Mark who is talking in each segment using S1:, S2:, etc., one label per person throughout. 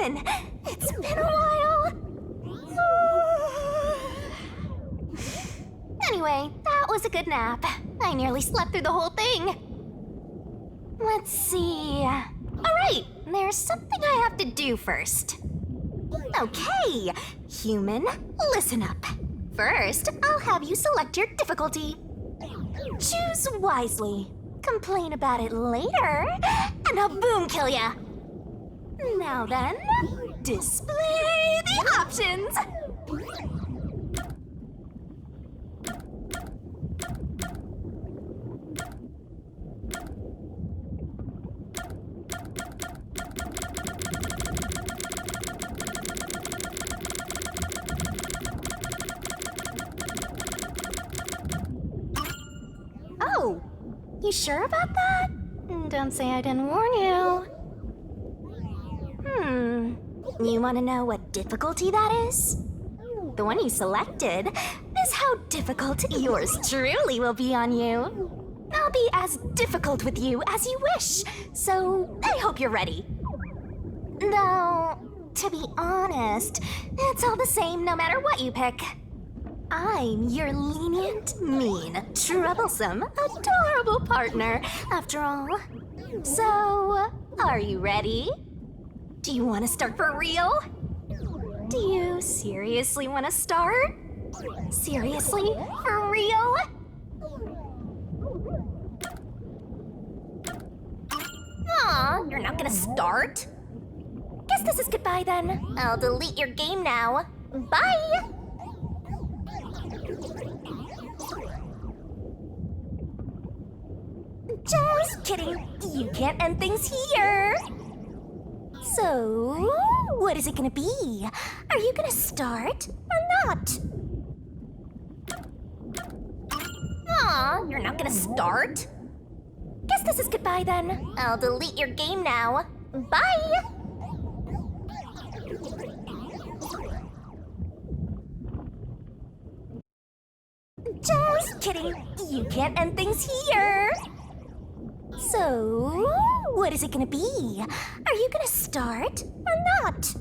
S1: doing? It's been a while. Anyway, that was a good nap. I nearly slept through the whole thing. Let's see. Alright, there's something I have to do first. Okay, human, listen up. First, I'll have you select your difficulty. Choose wisely. Complain about it later, and I'll boom kill ya. Now then, display the options. Oh, you sure about that? Don't say I didn't warn you. You want to know what difficulty that is? The one you selected is how difficult yours truly will be on you. I'll be as difficult with you as you wish, so I hope you're ready. Though, to be honest, it's all the same no matter what you pick. I'm your lenient, mean, troublesome, adorable partner, after all. So, are you ready? Do you want to start for real? Do you seriously want to start? Seriously? For real? Aw, you're not gonna start? Guess this is goodbye then. I'll delete your game now. Bye! Just kidding. You can't end things here. So, what is it gonna be? Are you gonna start or not? Aw, you're not gonna start? Guess this is goodbye then. I'll delete your game now. Bye! Just kidding. You can't end things here. So, what is it gonna be? Are you gonna start or not?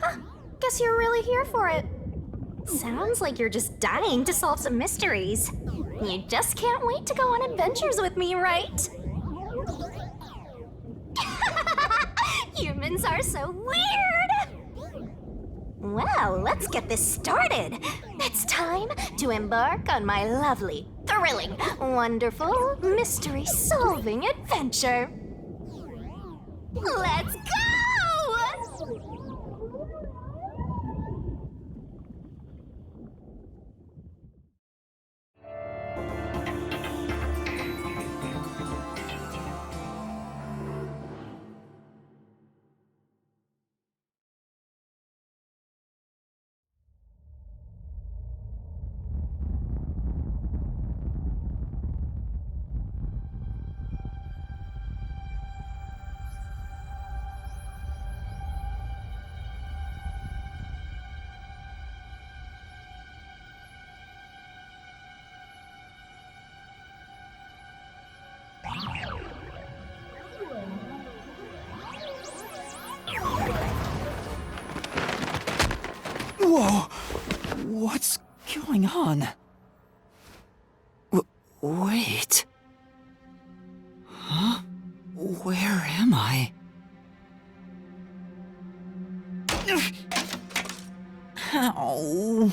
S1: Huh, guess you're really here for it. Sounds like you're just dying to solve some mysteries. You just can't wait to go on adventures with me, right? Humans are so weird! Well, let's get this started. It's time to embark on my lovely, thrilling, wonderful, mystery-solving adventure. Let's go!
S2: Whoa! What's going on? Wait. Huh? Where am I? Ow.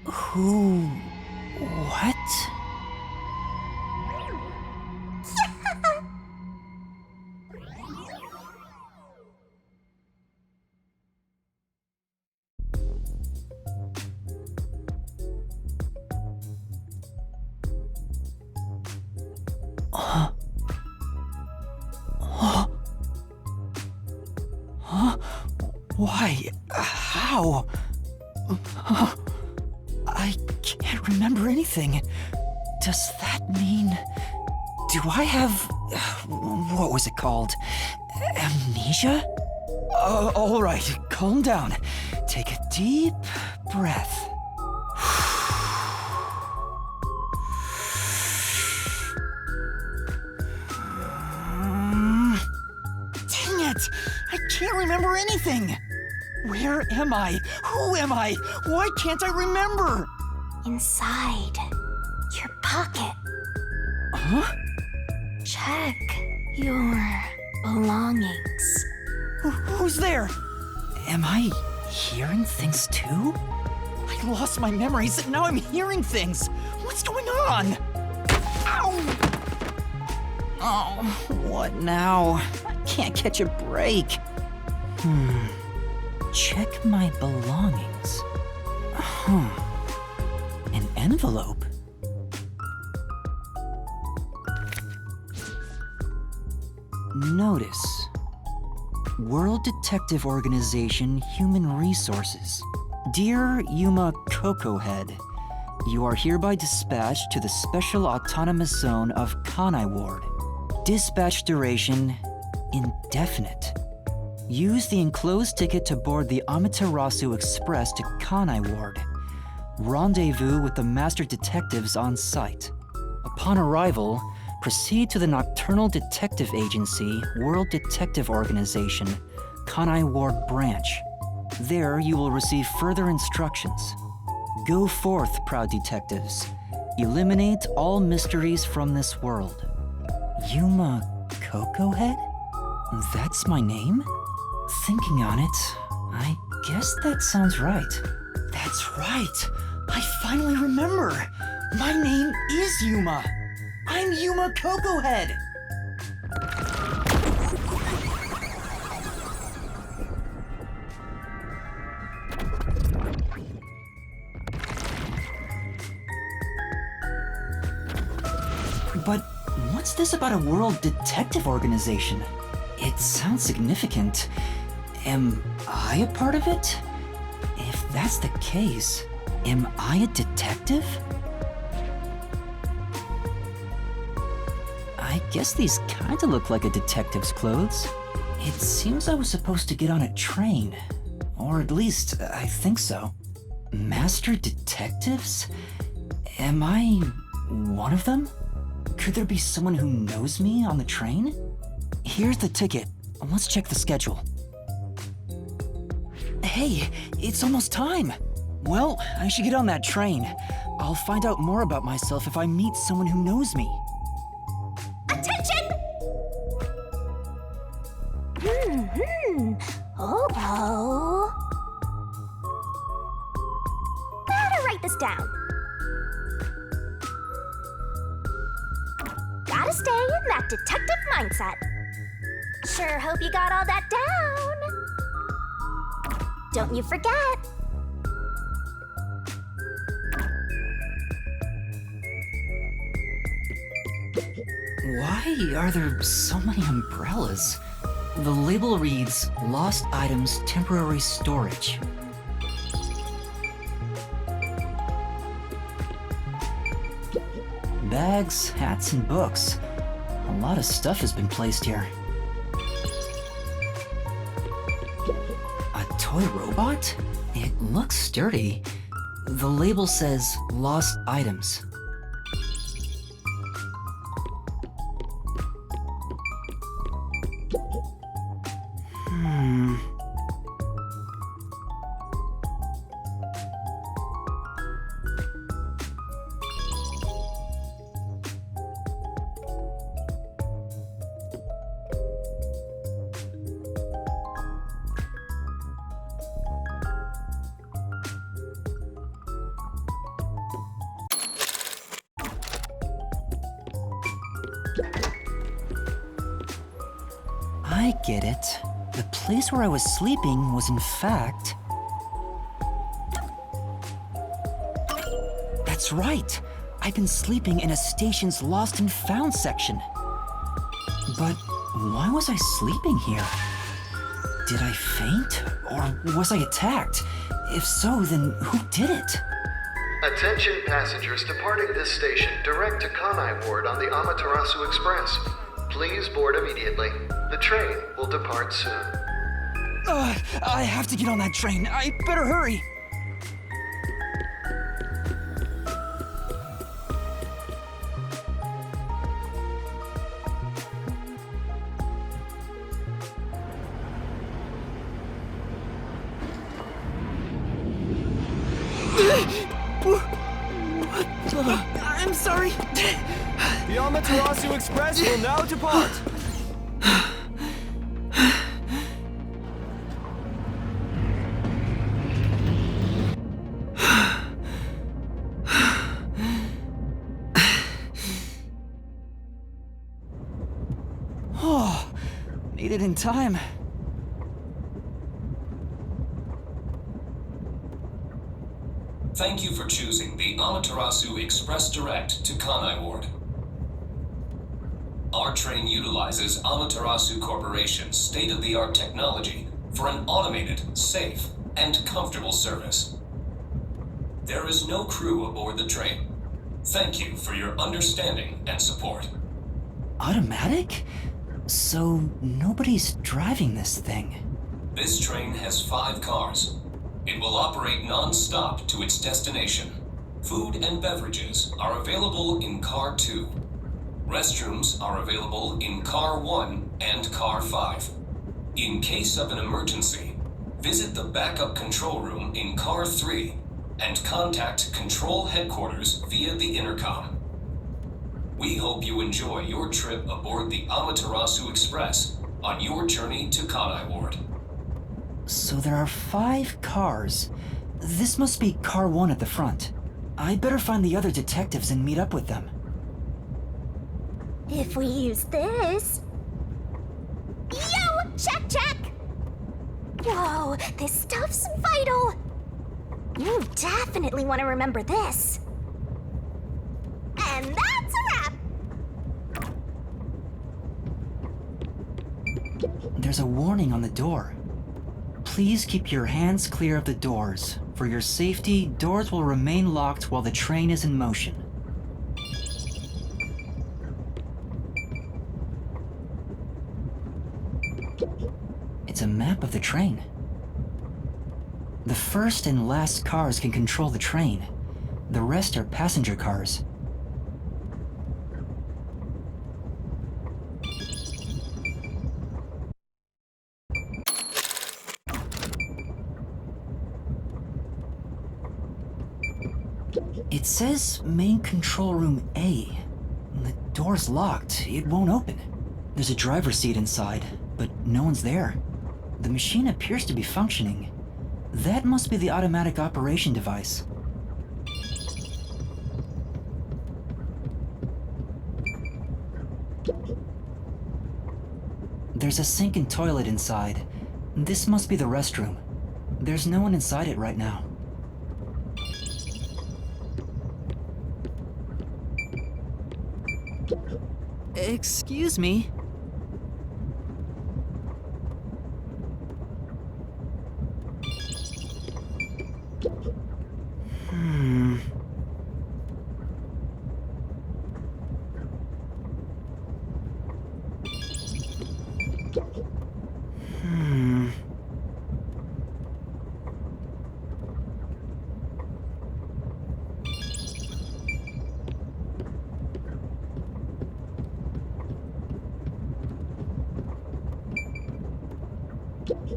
S2: Who? What? Why? How? I can't remember anything. Does that mean... Do I have. What was it called? Amnesia? Alright, calm down. Take a deep breath. Dang it! I can't remember anything! Where am I? Who am I? Why can't I remember?
S1: Inside your pocket.
S2: Huh?
S1: Check your belongings.
S2: Who's there? Am I hearing things too? I lost my memories and now I'm hearing things. What's going on? Ow! Oh, what now? I can't catch a break. Check my belongings. An envelope? Notice. World Detective Organization Human Resources. Dear Yuma Cocohead, you are hereby dispatched to the Special Autonomous Zone of Kanai Ward. Dispatch duration indefinite. Use the enclosed ticket to board the Amaterasu Express to Kanai Ward. Rendezvous with the master detectives on site. Upon arrival, proceed to the Nocturnal Detective Agency, World Detective Organization, Kanai Ward Branch. There you will receive further instructions. Go forth, proud detectives. Eliminate all mysteries from this world. Yuma Cocohead? That's my name? Thinking on it, I guess that sounds right. That's right! I finally remember! My name is Yuma! I'm Yuma Cocohead! But what's this about a world detective organization? It sounds significant. Am I a part of it? If that's the case, am I a detective? I guess these kinda look like a detective's clothes. It seems I was supposed to get on a train. Or at least, I think so. Master detectives? Am I one of them? Could there be someone who knows me on the train? Here's the ticket. Let's check the schedule. Hey, it's almost time. Well, I should get on that train. I'll find out more about myself if I meet someone who knows me.
S1: Attention! Oh. Better write this down. Gotta stay in that detective mindset. Sure hope you got all that down. Don't you forget.
S2: Why are there so many umbrellas? The label reads, Lost Items Temporary Storage. Bags, hats, and books. A lot of stuff has been placed here. A toy robot? It looks sturdy. The label says, Lost Items. I get it. The place where I was sleeping was in fact... That's right! I've been sleeping in a station's lost and found section. But why was I sleeping here? Did I faint? Or was I attacked? If so, then who did it?
S3: Attention passengers departing this station direct to Kanai Ward on the Amaterasu Express. Please board immediately. The train will depart soon.
S2: I have to get on that train. I better hurry. I'm sorry.
S4: The Amaterasu Express will now depart.
S2: Oh, made it in time.
S5: Thank you for choosing the Amaterasu Express Direct to Kanai Ward. Our train utilizes Amaterasu Corporation's state-of-the-art technology for an automated, safe, and comfortable service. There is no crew aboard the train. Thank you for your understanding and support.
S2: Automatic? So nobody's driving this thing.
S5: This train has 5 cars. It will operate non-stop to its destination. Food and beverages are available in Car 2. Restrooms are available in Car 1 and Car 5. In case of an emergency, visit the backup control room in Car 3 and contact Control Headquarters via the intercom. We hope you enjoy your trip aboard the Amaterasu Express on your journey to Kanai Ward.
S2: So there are 5 cars. This must be Car 1 at the front. I better find the other detectives and meet up with them.
S1: If we use this... Yo! Check! Whoa, this stuff's vital! You definitely want to remember this. And that's a wrap!
S2: There's a warning on the door. Please keep your hands clear of the doors. For your safety, doors will remain locked while the train is in motion. It's a map of the train. The first and last cars can control the train. The rest are passenger cars. It says main control room A. The door's locked. It won't open. There's a driver's seat inside, but no one's there. The machine appears to be functioning. That must be the automatic operation device. There's a sink and toilet inside. This must be the restroom. There's no one inside it right now. Excuse me.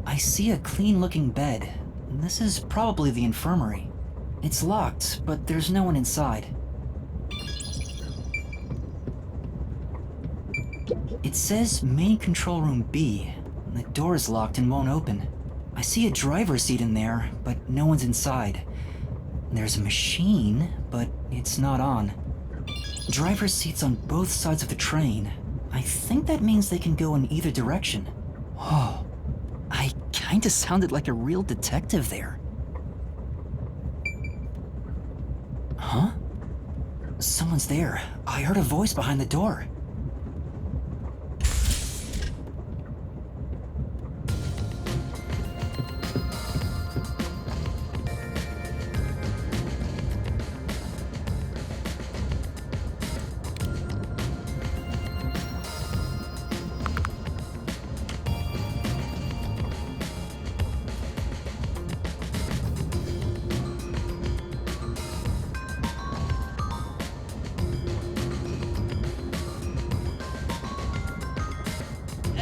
S2: I see a clean-looking bed. This is probably the infirmary. It's locked, but there's no one inside. It says main control room B. The door is locked and won't open. I see a driver's seat in there, but no one's inside. There's a machine, but it's not on. Driver's seats on both sides of the train. I think that means they can go in either direction. Whoa. I kinda sounded like a real detective there. Huh? Someone's there. I heard a voice behind the door.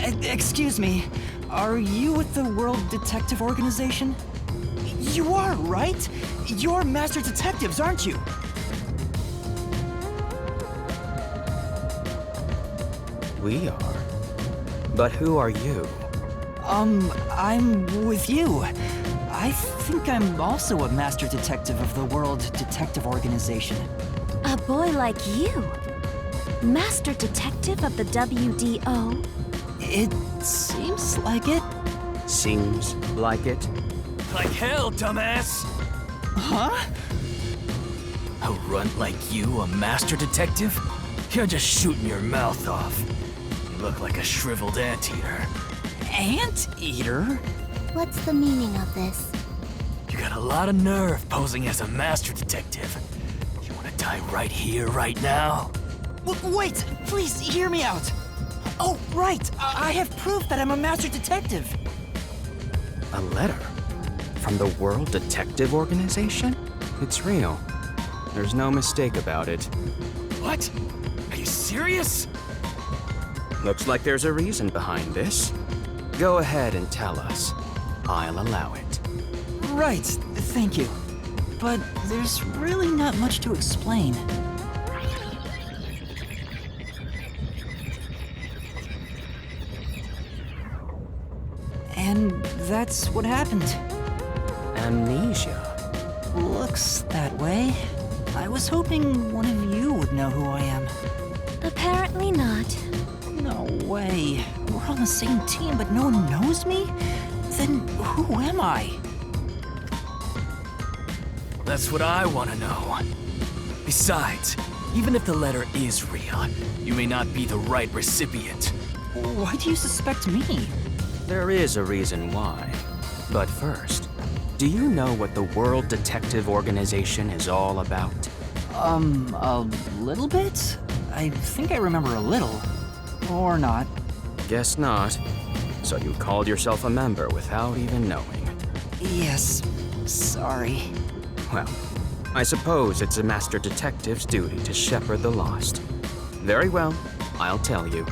S2: Excuse me. Are you with the World Detective Organization? You are, right? You're master detectives, aren't you?
S6: We are. But who are you?
S2: I'm with you. I think I'm also a master detective of the World Detective Organization.
S1: A boy like you? Master Detective of the WDO?
S2: It seems like it.
S6: Seems like it?
S4: Like hell, dumbass!
S2: Huh?
S4: A runt like you, a master detective? You're just shooting your mouth off. You look like a shriveled anteater.
S2: Anteater?
S7: What's the meaning of this?
S4: You got a lot of nerve posing as a master detective. You wanna die right here, right now?
S2: Wait, please hear me out. Oh, right. I have proof that I'm a master detective.
S6: A letter? From the World Detective Organization? It's real. There's no mistake about it.
S4: What? Are you serious?
S6: Looks like there's a reason behind this. Go ahead and tell us. I'll allow it.
S2: Right, thank you. But there's really not much to explain. And that's what happened.
S6: Amnesia.
S2: Looks that way. I was hoping one of you would know who I am.
S1: Apparently not.
S2: No way. We're on the same team, but no one knows me? Then who am I?
S4: That's what I want to know. Besides, even if the letter is real, you may not be the right recipient.
S2: Why do you suspect me?
S6: There is a reason why. But first, do you know what the World Detective Organization is all about?
S2: A little bit? I think I remember a little. Or not.
S6: Guess not. So you called yourself a member without even knowing.
S2: Yes, sorry.
S6: Well, I suppose it's a master detective's duty to shepherd the lost. Very well, I'll tell you.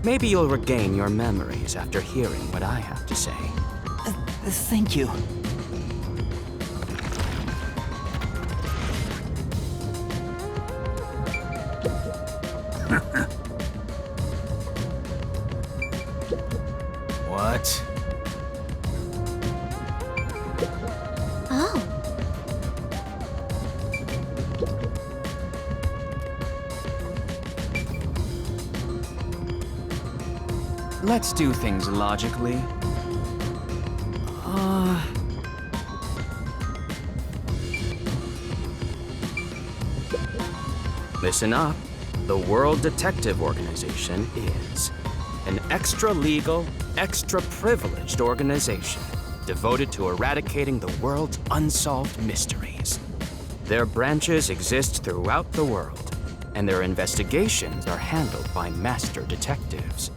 S6: Maybe you'll regain your memories after hearing what I have to say.
S2: Thank you.
S4: What?
S7: Oh,
S6: Let's do things logically. Listen up. The World Detective Organization is an extra-legal, extra-privileged organization devoted to eradicating the world's unsolved mysteries. Their branches exist throughout the world, and their investigations are handled by master detectives.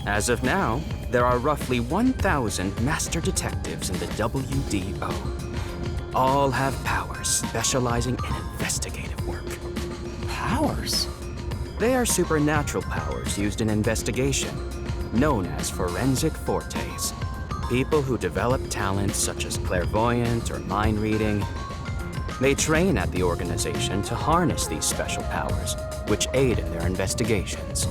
S6: As of now, there are roughly 1,000 master detectives in the WDO. All have powers specializing in investigative work.
S2: Powers?
S6: They are supernatural powers used in investigation, known as forensic fortes. People who develop talents such as clairvoyant or mind reading. They train at the organization to harness these special powers, which aid in their investigations.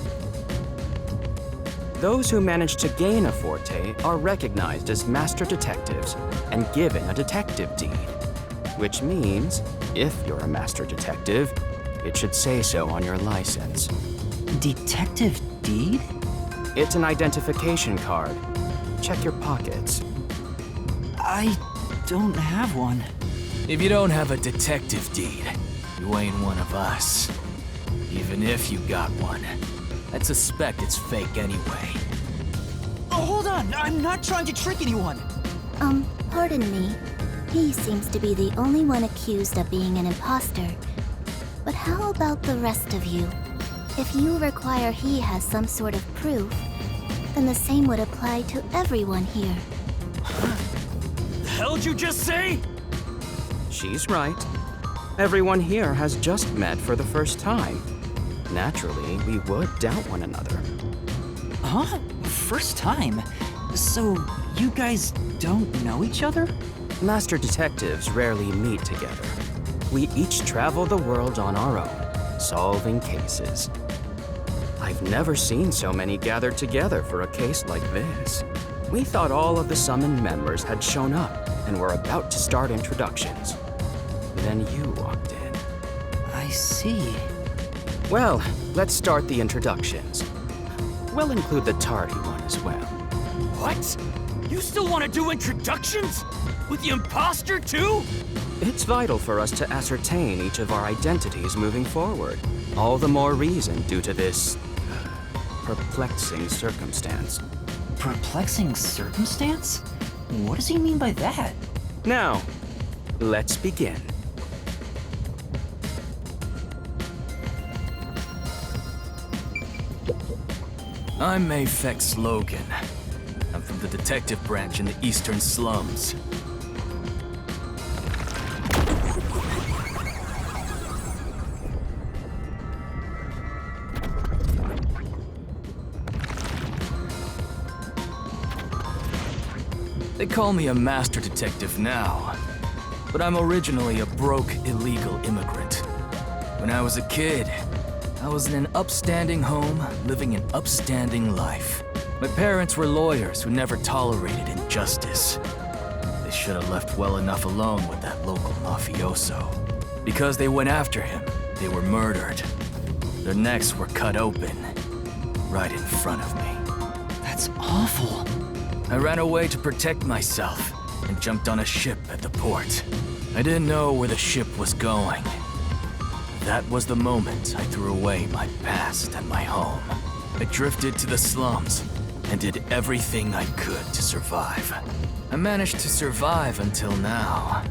S6: Those who manage to gain a forte are recognized as master detectives and given a detective deed, which means, if you're a master detective, it should say so on your license.
S2: Detective deed?
S6: It's an identification card. Check your pockets.
S2: I don't have one.
S4: If you don't have a detective deed, you ain't one of us. Even if you got one, I'd suspect it's fake anyway.
S2: Oh, hold on! I'm not trying to trick anyone!
S7: pardon me. He seems to be the only one accused of being an imposter. But how about the rest of you? If you require he has some sort of proof, then the same would apply to everyone here.
S4: The hell'd you just say?
S6: She's right. Everyone here has just met for the first time. Naturally, we would doubt one another.
S2: Huh? first time. So, you guys don't know each other?
S6: Master detectives rarely meet together. We each travel the world on our own, solving cases. I've never seen so many gathered together for a case like this. We thought all of the summoned members had shown up and were about to start introductions. Then you walked in.
S2: I see.
S6: Well, let's start the introductions. We'll include the tardy one as well.
S4: What? You still want to do introductions? With the imposter too?
S6: It's vital for us to ascertain each of our identities moving forward. All the more reason due to this perplexing circumstance.
S2: Perplexing circumstance? What does he mean by that?
S6: Now, let's begin.
S4: I'm Mayfex Logan. I'm from the detective branch in the eastern slums. They call me a master detective now, but I'm originally a broke, illegal immigrant. When I was a kid, I was in an upstanding home, living an upstanding life. My parents were lawyers who never tolerated injustice. They should have left well enough alone with that local mafioso. Because they went after him, they were murdered. Their necks were cut open, right in front of me.
S2: That's awful.
S4: I ran away to protect myself and jumped on a ship at the port. I didn't know where the ship was going. That was the moment I threw away my past and my home. I drifted to the slums and did everything I could to survive. I managed to survive until now,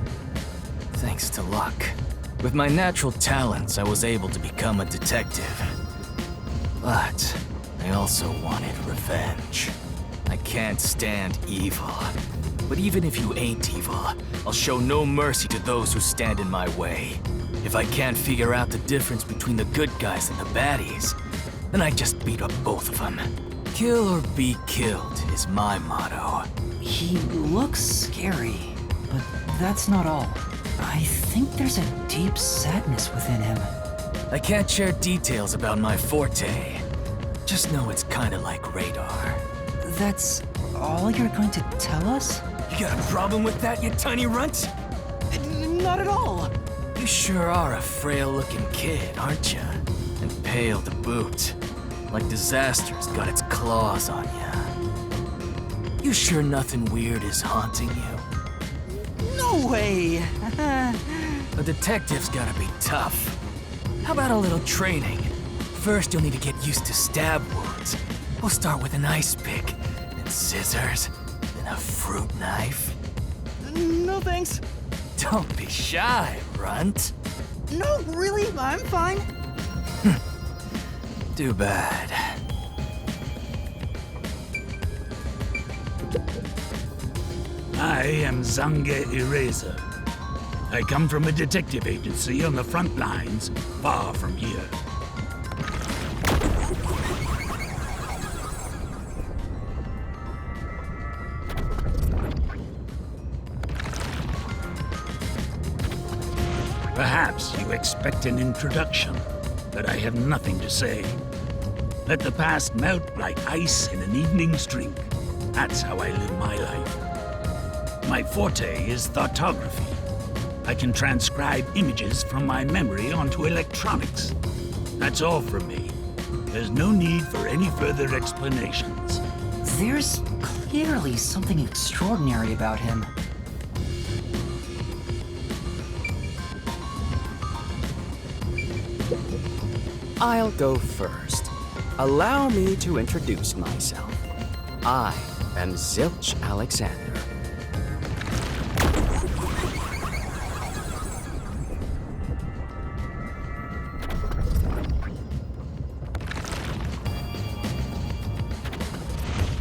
S4: thanks to luck. With my natural talents, I was able to become a detective. But I also wanted revenge. I can't stand evil. But even if you ain't evil, I'll show no mercy to those who stand in my way. If I can't figure out the difference between the good guys and the baddies, then I just beat up both of them. Kill or be killed is my motto.
S2: He looks scary, but that's not all. I think there's a deep sadness within him.
S4: I can't share details about my forte. Just know it's kinda like radar.
S2: That's all you're going to tell us?
S4: You got a problem with that, you tiny runt?
S2: Not at all.
S4: You sure are a frail-looking kid, aren't you? And pale to boot. Like disaster's got its claws on you. You sure nothing weird is haunting you?
S2: No way!
S4: A detective's gotta be tough. How about a little training? First, you'll need to get used to stab wounds. We'll start with an ice pick, then scissors, then a fruit knife.
S2: No thanks.
S4: Don't be shy, runt.
S2: No, really, I'm fine.
S4: Too bad.
S8: I am Zange Eraser. I come from a detective agency on the front lines, far from here. Perhaps you expect an introduction, but I have nothing to say. Let the past melt like ice in an evening's drink. That's how I live my life. My forte is thoughtography. I can transcribe images from my memory onto electronics. That's all from me. There's no need for any further explanations.
S2: There's clearly something extraordinary about him.
S6: I'll go first. Allow me to introduce myself. I am Zilch Alexander.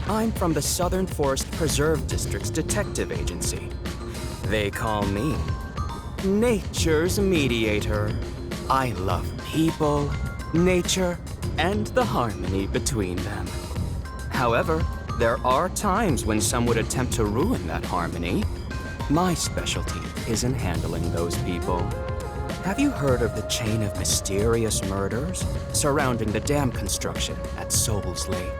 S6: I'm from the Southern Forest Preserve District's detective agency. They call me Nature's Mediator. I love people, nature, and the harmony between them. However, There are times when some would attempt to ruin that harmony. My specialty is in handling those people. Have you heard of the chain of mysterious murders surrounding the dam construction at Souls Lake?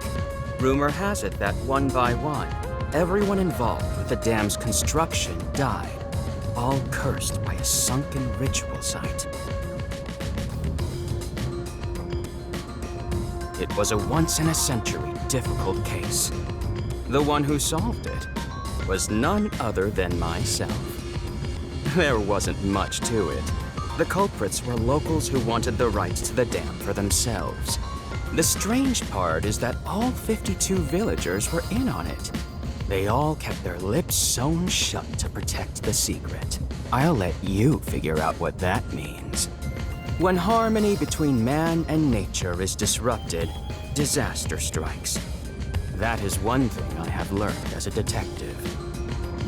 S6: Rumor has it that one by one, everyone involved with the dam's construction died, all cursed by a sunken ritual site. It was a once-in-a-century difficult case. The one who solved it was none other than myself. There wasn't much to it. The culprits were locals who wanted the rights to the dam for themselves. The strange part is that all 52 villagers were in on it. They all kept their lips sewn shut to protect the secret. I'll let you figure out what that means. When harmony between man and nature is disrupted, disaster strikes. That is one thing I have learned as a detective.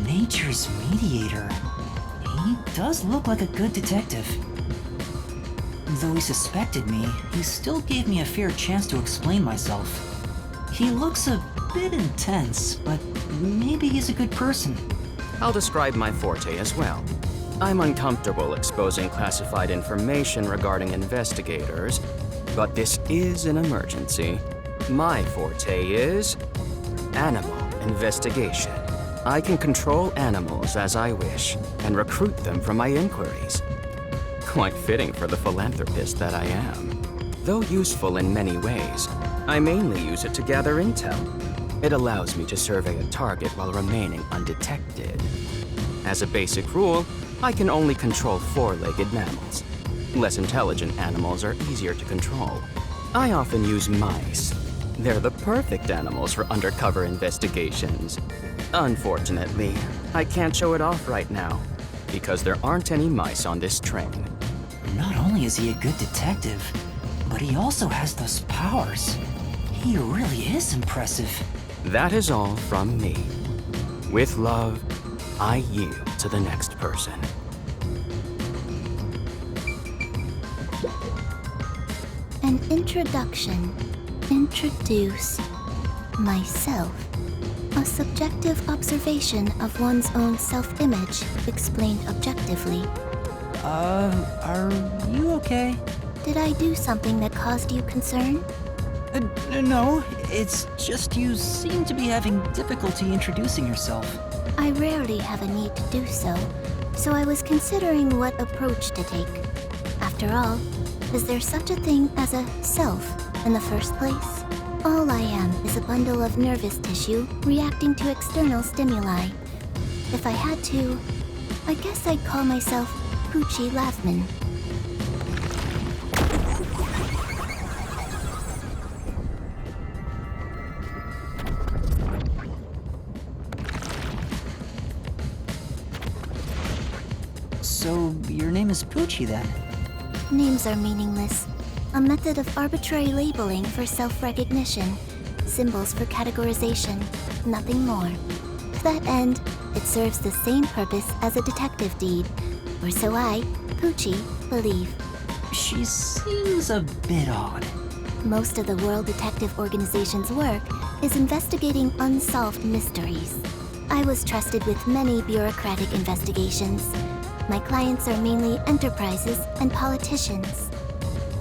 S2: Nature's mediator. He does look like a good detective. Though he suspected me, he still gave me a fair chance to explain myself. He looks a bit intense, but maybe he's a good person.
S6: I'll describe my forte as well. I'm uncomfortable exposing classified information regarding investigators, but this is an emergency. My forte is animal investigation. I can control animals as I wish and recruit them for my inquiries. Quite fitting for the philanthropist that I am. Though useful in many ways, I mainly use it to gather intel. It allows me to survey a target while remaining undetected. As a basic rule, I can only control four-legged mammals. Less intelligent animals are easier to control. I often use mice. They're the perfect animals for undercover investigations. Unfortunately, I can't show it off right now, because there aren't any mice on this train.
S2: Not only is he a good detective, but he also has those powers. He really is impressive.
S6: That is all from me. With love, I yield to the next person.
S7: An introduction. Introduce myself. A subjective observation of one's own self-image, explained objectively.
S2: Are you okay?
S7: Did I do something that caused you concern?
S2: No, it's just you seem to be having difficulty introducing yourself.
S7: I rarely have a need to do so, so I was considering what approach to take. After all, is there such a thing as a self in the first place? All I am is a bundle of nervous tissue reacting to external stimuli. If I had to, I guess I'd call myself Poochie Lavman.
S2: So, your name is Poochie then?
S7: Names are meaningless. A method of arbitrary labeling for self-recognition. Symbols for categorization. Nothing more. To that end, it serves the same purpose as a detective deed. Or so I, Poochie, believe.
S2: She seems a bit odd.
S7: Most of the World Detective Organization's work is investigating unsolved mysteries. I was trusted with many bureaucratic investigations. My clients are mainly enterprises and politicians.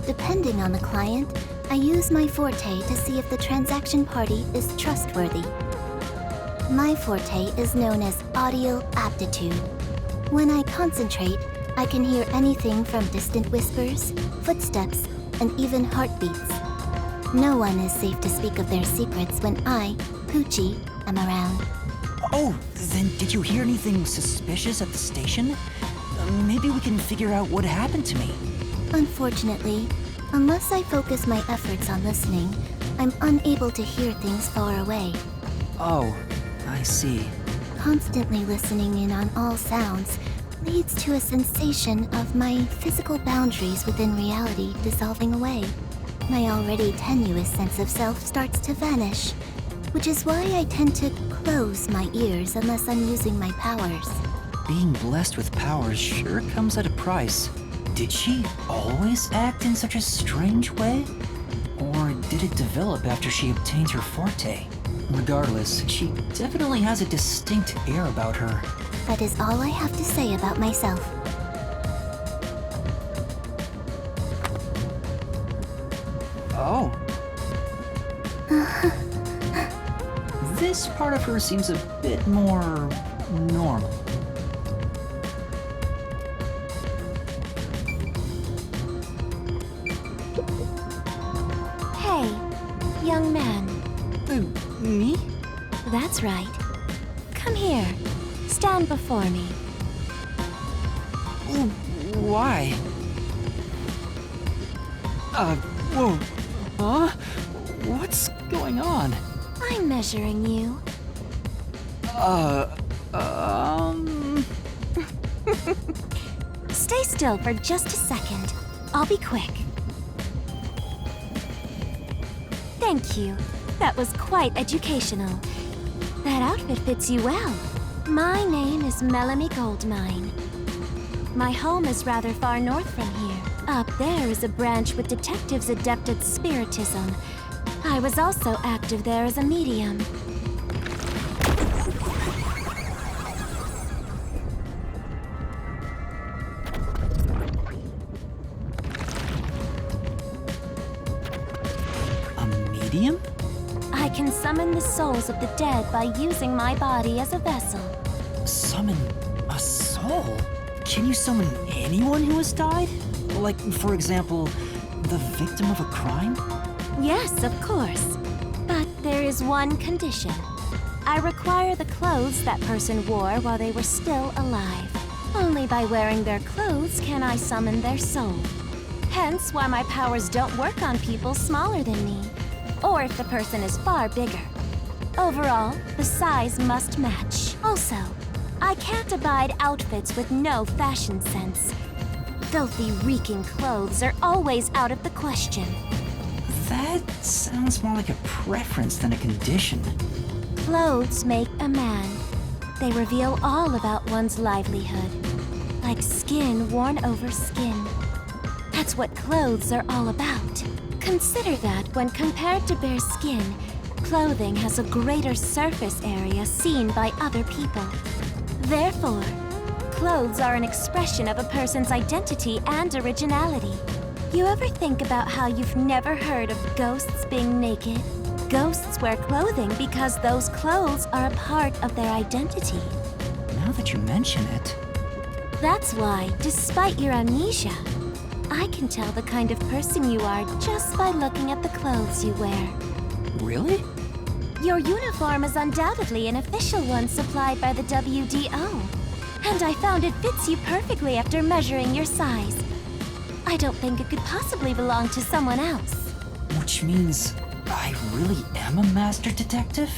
S7: Depending on the client, I use my forte to see if the transaction party is trustworthy. My forte is known as audio aptitude. When I concentrate, I can hear anything from distant whispers, footsteps, and even heartbeats. No one is safe to speak of their secrets when I, Poochie, am around.
S2: Oh, then did you hear anything suspicious at the station? Maybe we can figure out what happened to me.
S7: Unfortunately, unless I focus my efforts on listening, I'm unable to hear things far away.
S2: Oh, I see.
S7: Constantly listening in on all sounds leads to a sensation of my physical boundaries within reality dissolving away. My already tenuous sense of self starts to vanish, which is why I tend to close my ears unless I'm using my powers.
S2: Being blessed with powers sure comes at a price. Did she always act in such a strange way? Or did it develop after she obtained her forte? Regardless, she definitely has a distinct air about her.
S7: That is all I have to say about myself.
S2: Oh. This part of her seems a bit more normal.
S1: Hey, young man.
S2: Me?
S1: That's right. Come here. Stand before me.
S2: Why? Whoa. Huh? What's going on?
S1: I'm measuring you. Stay still for just a second. I'll be quick. Thank you. That was quite educational. That outfit fits you well. My name is Melanie Goldmine. My home is rather far north from here. Up there is a branch with detectives adept at spiritism. I was also active there as a medium.
S2: A medium?
S1: I can summon the souls of the dead by using my body as a vessel.
S2: Summon a soul? Can you summon anyone who has died? Like, for example, the victim of a crime?
S1: Yes, of course. But there is one condition. I require the clothes that person wore while they were still alive. Only by wearing their clothes can I summon their soul. Hence why my powers don't work on people smaller than me, or if the person is far bigger. Overall, the size must match. Also, I can't abide outfits with no fashion sense. Filthy, reeking clothes are always out of the question.
S2: That sounds more like a preference than a condition.
S1: Clothes make a man. They reveal all about one's livelihood. Like skin worn over skin. That's what clothes are all about. Consider that when compared to bare skin, clothing has a greater surface area seen by other people. Therefore, clothes are an expression of a person's identity and originality. You ever think about how you've never heard of ghosts being naked? Ghosts wear clothing because those clothes are a part of their identity.
S2: Now that you mention it...
S1: That's why, despite your amnesia, I can tell the kind of person you are just by looking at the clothes you wear.
S2: Really?
S1: Your uniform is undoubtedly an official one supplied by the WDO. And I found it fits you perfectly after measuring your size. I don't think it could possibly belong to someone else.
S2: Which means I really am a master detective?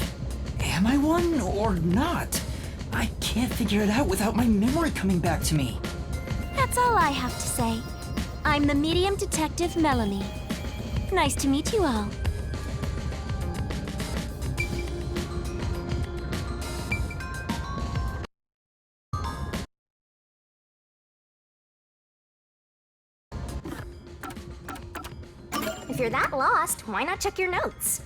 S2: Am I one or not? I can't figure it out without my memory coming back to me.
S1: That's all I have to say. I'm the medium detective Melanie. Nice to meet you all. If you're that lost, why not check your notes?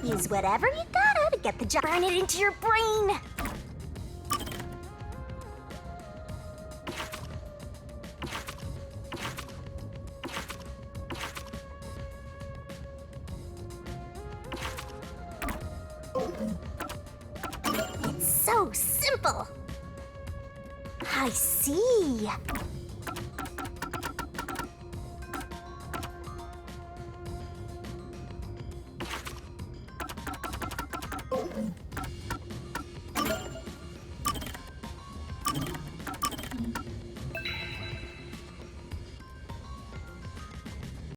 S1: Use whatever you gotta to get the job. Burn it into your brain! It's so simple! I see.